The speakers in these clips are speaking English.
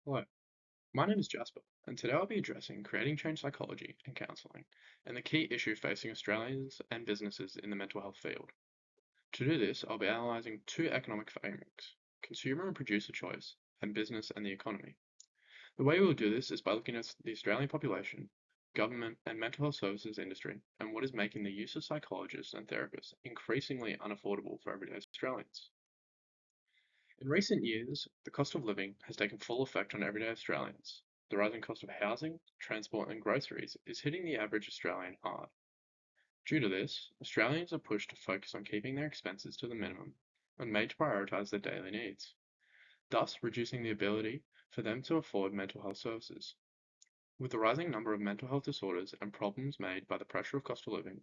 Hello, my name is Jasper, and today I'll be addressing creating change psychology and counselling, and the key issue facing Australians and businesses in the mental health field. To do this, I'll be analysing two economic frameworks: consumer and producer choice, and business and the economy. The way we'll do this is by looking at the Australian population, government, and mental health services industry, and what is making the use of psychologists and therapists increasingly unaffordable for everyday Australians. In recent years, the cost of living has taken full effect on everyday Australians. The rising cost of housing, transport, and groceries is hitting the average Australian hard. Due to this, Australians are pushed to focus on keeping their expenses to the minimum and made to prioritise their daily needs, thus reducing the ability for them to afford mental health services. With the rising number of mental health disorders and problems made by the pressure of cost of living,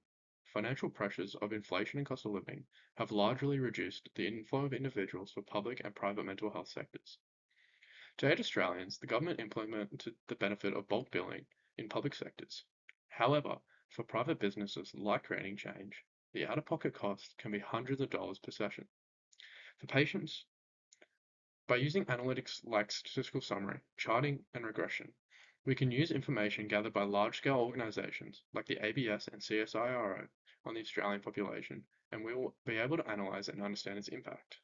financial pressures of inflation and cost of living have largely reduced the inflow of individuals for public and private mental health sectors. To aid Australians, the government implemented the benefit of bulk billing in public sectors. However, for private businesses like Creating Change, the out-of-pocket cost can be hundreds of dollars per session. For patients, by using analytics like statistical summary, charting, and regression, we can use information gathered by large-scale organisations like the ABS and CSIRO on the Australian population, and we will be able to analyse and understand its impact.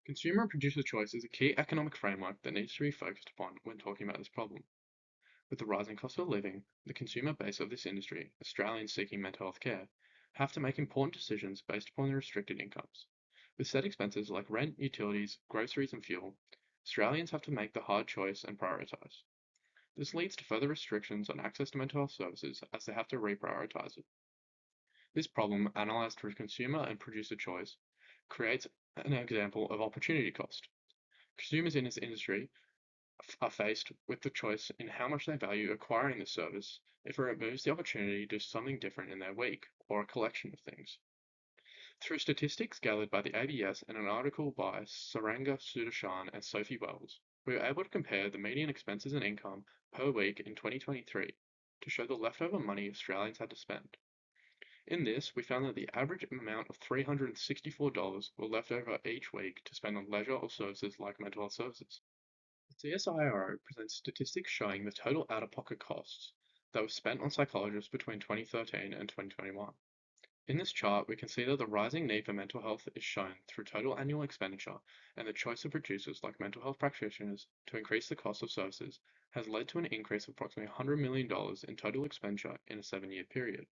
Consumer and producer choice is a key economic framework that needs to be focused upon when talking about this problem. With the rising cost of living, the consumer base of this industry, Australians seeking mental health care, have to make important decisions based upon their restricted incomes. With set expenses like rent, utilities, groceries, and fuel, Australians have to make the hard choice and prioritise. This leads to further restrictions on access to mental health services as they have to reprioritise it. This problem, analysed through consumer and producer choice, creates an example of opportunity cost. Consumers in this industry are faced with the choice in how much they value acquiring the service if it removes the opportunity to do something different in their week or a collection of things. Through statistics gathered by the ABS and an article by Saranga Sudarshan and Sophie Wells, we were able to compare the median expenses and income per week in 2023 to show the leftover money Australians had to spend. In this, we found that the average amount of $364 were left over each week to spend on leisure or services like mental health services. The CSIRO presents statistics showing the total out-of-pocket costs that were spent on psychologists between 2013 and 2021. In this chart, we can see that the rising need for mental health is shown through total annual expenditure, and the choice of producers like mental health practitioners to increase the cost of services has led to an increase of approximately $100 million in total expenditure in a 7-year period.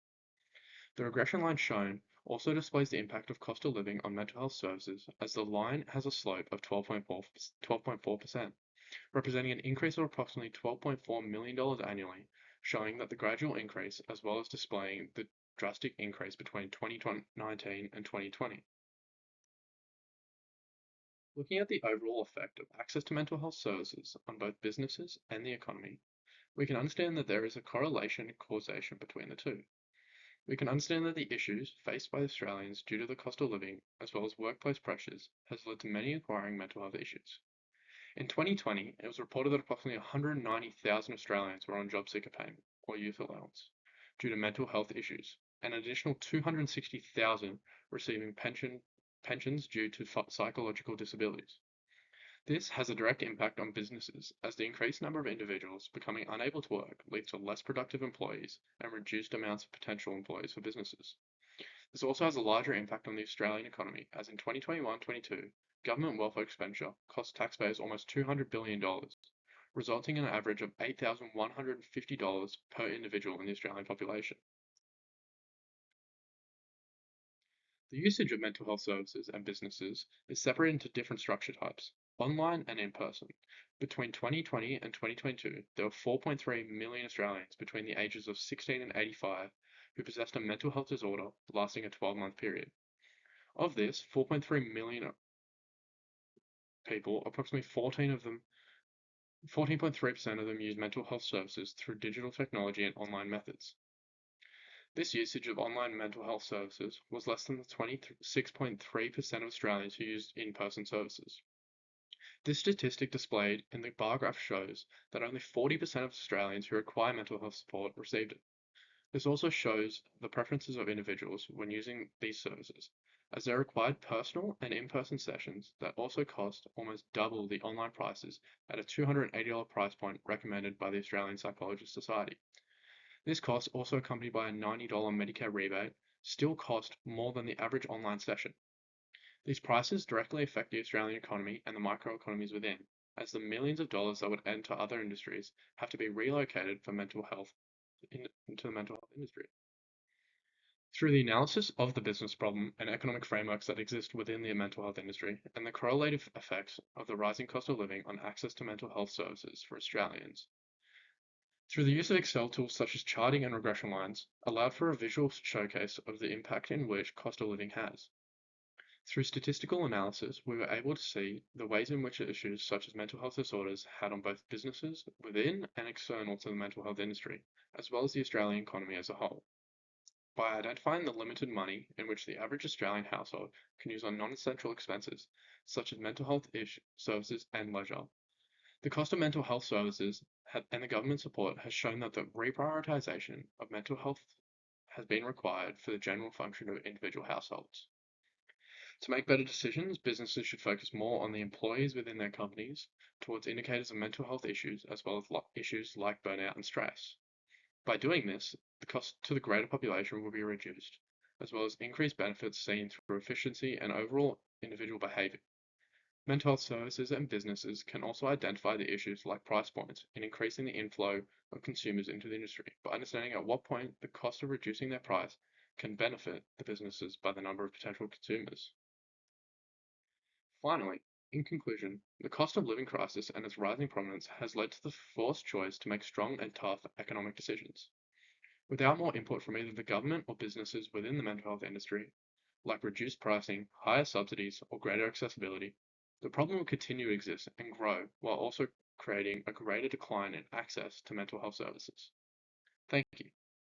The regression line shown also displays the impact of cost of living on mental health services, as the line has a slope of 12.4%, representing an increase of approximately $12.4 million annually, showing that the gradual increase as well as displaying the drastic increase between 2019 and 2020. Looking at the overall effect of access to mental health services on both businesses and the economy, we can understand that there is a correlation and causation between the two. We can understand that the issues faced by Australians due to the cost of living as well as workplace pressures has led to many acquiring mental health issues. In 2020, it was reported that approximately 190,000 Australians were on job seeker payment or youth allowance due to mental health issues, and an additional 260,000 receiving pensions due to psychological disabilities. This has a direct impact on businesses as the increased number of individuals becoming unable to work leads to less productive employees and reduced amounts of potential employees for businesses. This also has a larger impact on the Australian economy, as in 2021-22, government welfare expenditure cost taxpayers almost $200 billion, resulting in an average of $8,150 per individual in the Australian population. The usage of mental health services and businesses is separated into different structure types, online and in person. Between 2020 and 2022, there were 4.3 million Australians between the ages of 16 and 85 who possessed a mental health disorder lasting a 12-month period. Of this, 4.3 million people, approximately 14.3% of them use mental health services through digital technology and online methods. This usage of online mental health services was less than the 26.3% of Australians who used in-person services. This statistic displayed in the bar graph shows that only 40% of Australians who require mental health support received it. This also shows the preferences of individuals when using these services, as they required personal and in-person sessions that also cost almost double the online prices at a $280 price point recommended by the Australian Psychologist Society. This cost, also accompanied by a $90 Medicare rebate, still cost more than the average online session. These prices directly affect the Australian economy and the microeconomies within, as the millions of dollars that would enter other industries have to be relocated for mental health into the mental health industry. Through the analysis of the business problem and economic frameworks that exist within the mental health industry and the correlative effects of the rising cost of living on access to mental health services for Australians. Through the use of Excel tools such as charting and regression lines, allowed for a visual showcase of the impact in which cost of living has. Through statistical analysis, we were able to see the ways in which issues such as mental health disorders had on both businesses within and external to the mental health industry, as well as the Australian economy as a whole. By identifying the limited money in which the average Australian household can use on non-essential expenses, such as mental health services and leisure, the cost of mental health services and the government support has shown that the reprioritisation of mental health has been required for the general function of individual households. To make better decisions, businesses should focus more on the employees within their companies towards indicators of mental health issues as well as issues like burnout and stress. By doing this, the cost to the greater population will be reduced, as well as increased benefits seen through efficiency and overall individual behaviour. Mental health services and businesses can also identify the issues like price points in increasing the inflow of consumers into the industry by understanding at what point the cost of reducing their price can benefit the businesses by the number of potential consumers. Finally, in conclusion, the cost of living crisis and its rising prominence has led to the forced choice to make strong and tough economic decisions. Without more input from either the government or businesses within the mental health industry, like reduced pricing, higher subsidies, or greater accessibility, the problem will continue to exist and grow while also creating a greater decline in access to mental health services. Thank you.